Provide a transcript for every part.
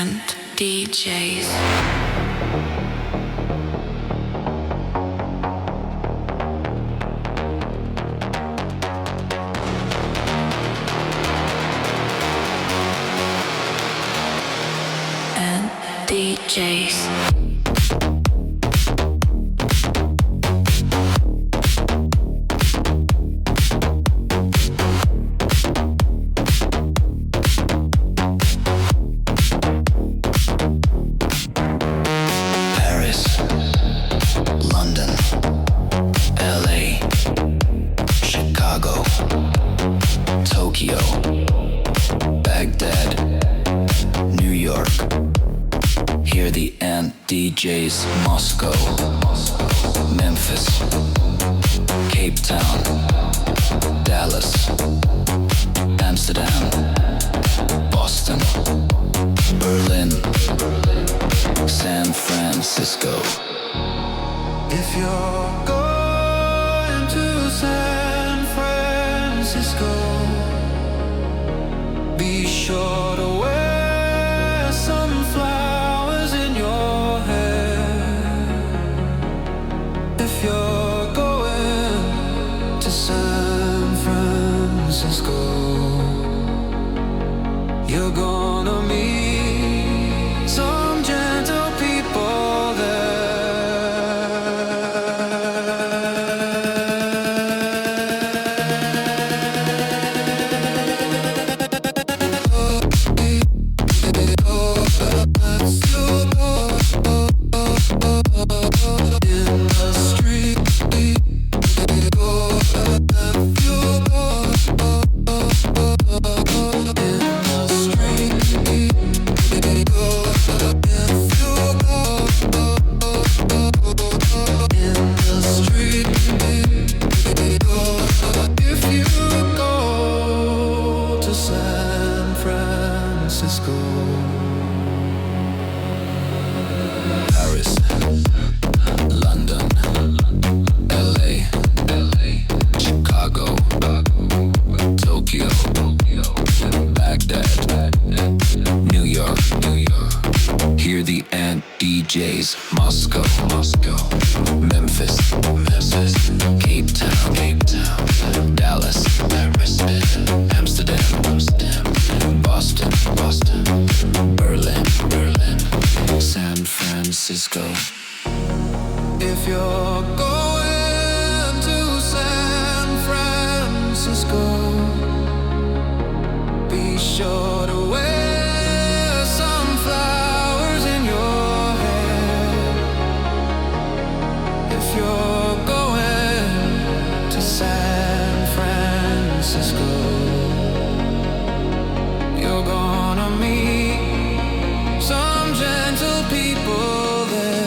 and DJs. DJs. Deejays, Moscow, Memphis, Cape Town, Dallas, Amsterdam, Boston, Berlin, San Francisco. If you're going to San Francisco, be sure to wear some flowers in your hair. If you're going to San Francisco, you're gonna meet some gentle people there. Deejays, Moscow, Memphis, Cape Town, Dallas, Amsterdam, Boston, Berlin, San Francisco. If you're going to San Francisco, be sure to wear some flowers in your hair. If you're going to San Francisco, you're gonna meet some gentle people there.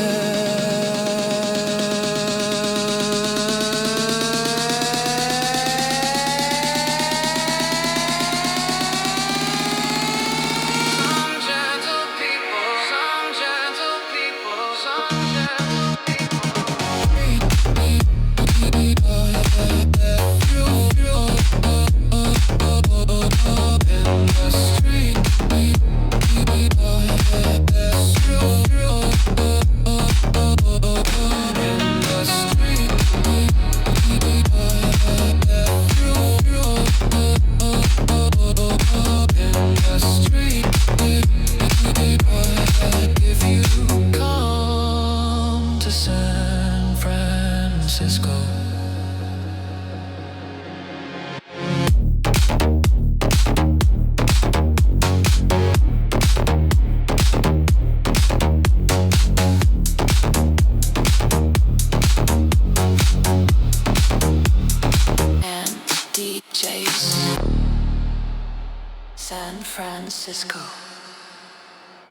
San Francisco.